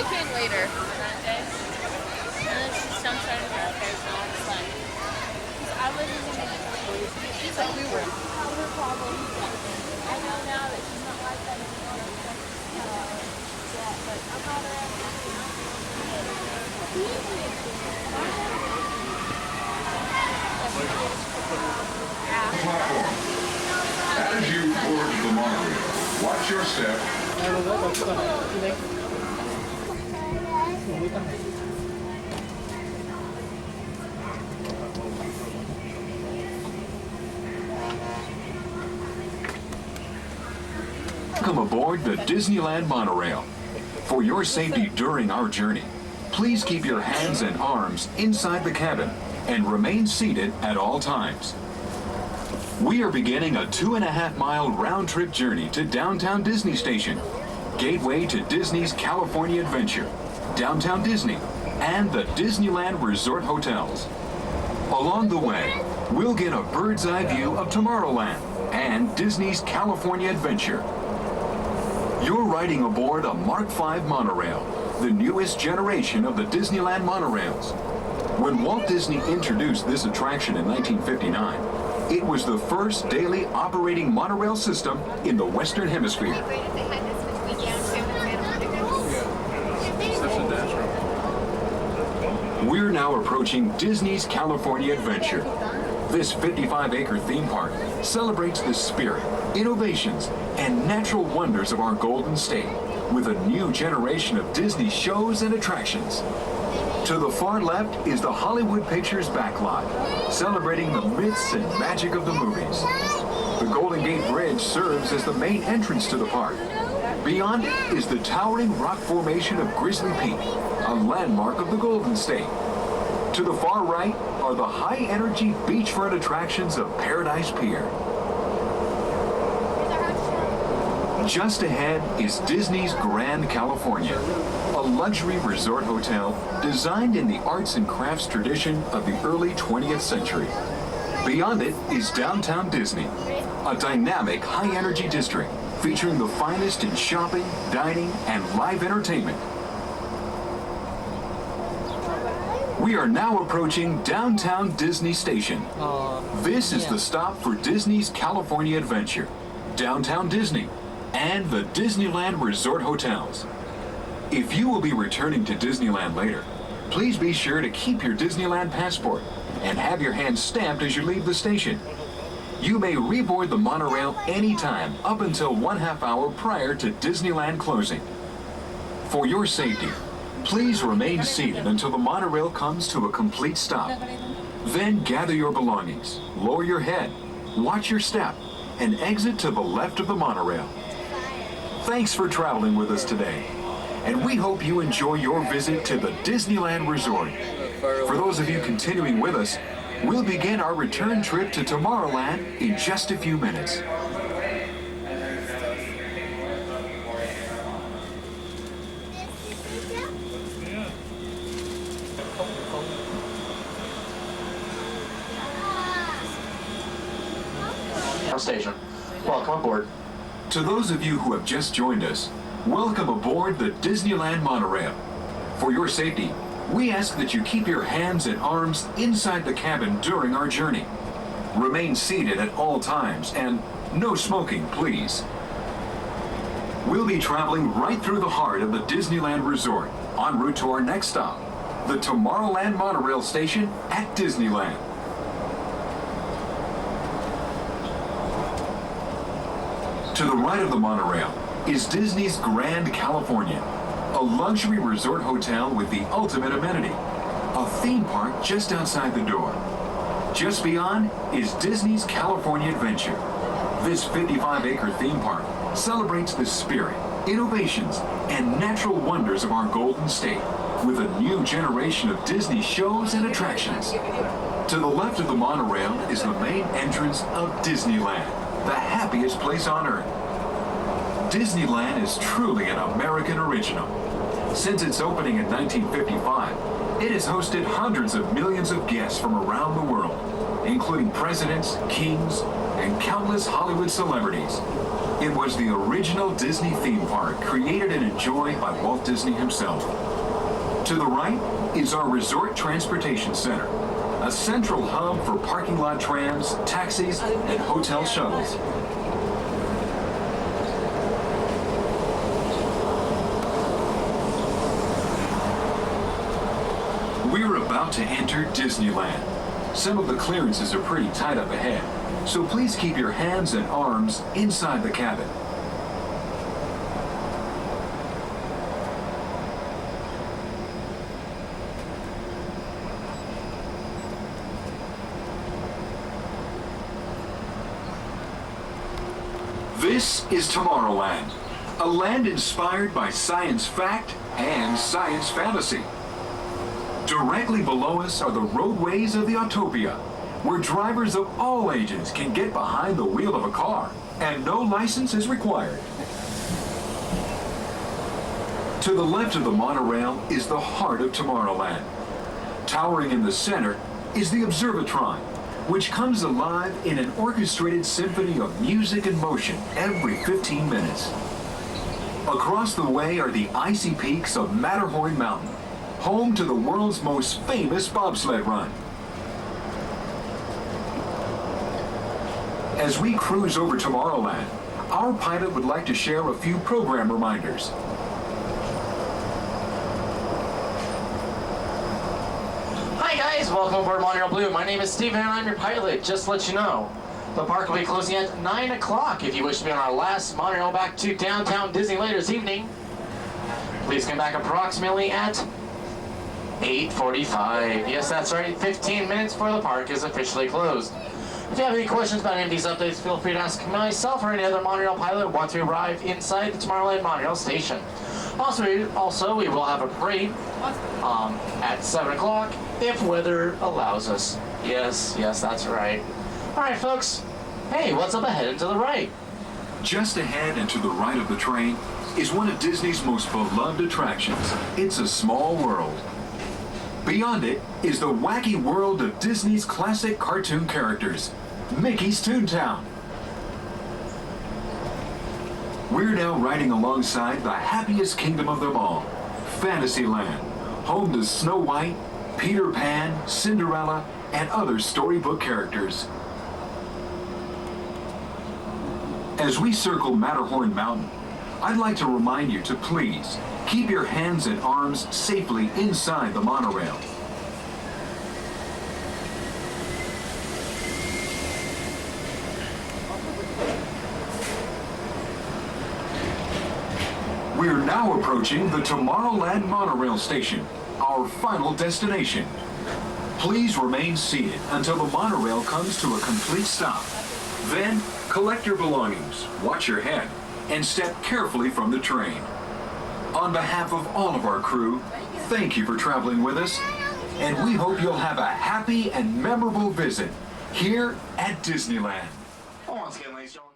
They came later. And then some started to okay, so it's fun. I wasn't even she's like we were her problems. I know now that she's not like that anymore. But I'm not As you board the monorail, watch your step. Welcome aboard the Disneyland monorail. For your safety during our journey, please keep your hands and arms inside the cabin and remain seated at all times. We are beginning a 2.5-mile round-trip journey to downtown Disney Station, gateway to Disney's California Adventure, Downtown Disney, and the Disneyland Resort Hotels. Along the way, we'll get a bird's-eye view of Tomorrowland and Disney's California Adventure. You're riding aboard a Mark V monorail, the newest generation of the Disneyland monorails. When Walt Disney introduced this attraction in 1959, it was the first daily operating monorail system in the Western Hemisphere. We're now approaching Disney's California Adventure. This 55-acre theme park celebrates the spirit, innovations, and natural wonders of our Golden State with a new generation of Disney shows and attractions. To the far left is the Hollywood Pictures backlot, celebrating the myths and magic of the movies. The Golden Gate Bridge serves as the main entrance to the park. Beyond it is the towering rock formation of Grizzly Peak, a landmark of the Golden State. To the far right are the high-energy beachfront attractions of Paradise Pier. Just ahead is Disney's Grand California, a luxury resort hotel designed in the arts and crafts tradition of the early 20th century. Beyond it is Downtown Disney, a dynamic high-energy district featuring the finest in shopping, dining, and live entertainment. We are now approaching Downtown Disney Station. This is the stop for Disney's California Adventure, Downtown Disney, and the Disneyland Resort Hotels. If you will be returning to Disneyland later, please be sure to keep your Disneyland passport and have your hand stamped as you leave the station. You may reboard the monorail anytime up until 1/2 hour prior to Disneyland closing. For your safety, please remain seated until the monorail comes to a complete stop. Then gather your belongings, lower your head, watch your step, and exit to the left of the monorail. Thanks for traveling with us today, and we hope you enjoy your visit to the Disneyland Resort. For those of you continuing with us, we'll begin our return trip to Tomorrowland in just a few minutes. Station. Welcome aboard. To those of you who have just joined us, welcome aboard the Disneyland monorail. For your safety, we ask that you keep your hands and arms inside the cabin during our journey. Remain seated at all times and no smoking, please. We'll be traveling right through the heart of the Disneyland Resort en route to our next stop, the Tomorrowland monorail station at Disneyland. To the right of the monorail is Disney's Grand California, a luxury resort hotel with the ultimate amenity, a theme park just outside the door. Just beyond is Disney's California Adventure. This 55-acre theme park celebrates the spirit, innovations, and natural wonders of our Golden State with a new generation of Disney shows and attractions. To the left of the monorail is the main entrance of Disneyland, the happiest place on earth. Disneyland is truly an American original. Since its opening in 1955, it has hosted hundreds of millions of guests from around the world, including presidents, kings, and countless Hollywood celebrities. It was the original Disney theme park created and enjoyed by Walt Disney himself. To the right is our Resort Transportation Center, a central hub for parking lot trams, taxis, and hotel shuttles. We're about to enter Disneyland. Some of the clearances are pretty tight up ahead, so please keep your hands and arms inside the cabin. This is Tomorrowland, a land inspired by science fact and science fantasy. Directly below us are the roadways of the Autopia, where drivers of all ages can get behind the wheel of a car, and no license is required. To the left of the monorail is the heart of Tomorrowland. Towering in the center is the Observatron, which comes alive in an orchestrated symphony of music and motion every 15 minutes. Across the way are the icy peaks of Matterhorn Mountain, home to the world's most famous bobsled run. As we cruise over Tomorrowland, our pilot would like to share a few program reminders. Hi guys, welcome aboard Monorail Blue. My name is Steven and I'm your pilot. Just to let you know, the park will be closing at 9 o'clock. If you wish to be on our last monorail back to downtown Disney later this evening, please come back approximately at 8:45. Yes, that's right, 15 minutes before the park is officially closed. If you have any questions about any of these updates, feel free to ask myself or any other monorail pilot once we arrive inside the Tomorrowland monorail station. Also, we will have a parade at 7 o'clock if weather allows us. Yes, that's right. All right, folks. Hey, what's up ahead and to the right? Just ahead and to the right of the train is one of Disney's most beloved attractions. It's a Small World. Beyond it is the wacky world of Disney's classic cartoon characters, Mickey's Toontown. We're now riding alongside the happiest kingdom of them all, Fantasyland, home to Snow White, Peter Pan, Cinderella, and other storybook characters. As we circle Matterhorn Mountain, I'd like to remind you to please keep your hands and arms safely inside the monorail. We're now approaching the Tomorrowland monorail station, our final destination. Please remain seated until the monorail comes to a complete stop. Then, collect your belongings, watch your head, and step carefully from the train. On behalf of all of our crew, thank you for traveling with us, and we hope you'll have a happy and memorable visit here at Disneyland. Once again, ladies and gentlemen.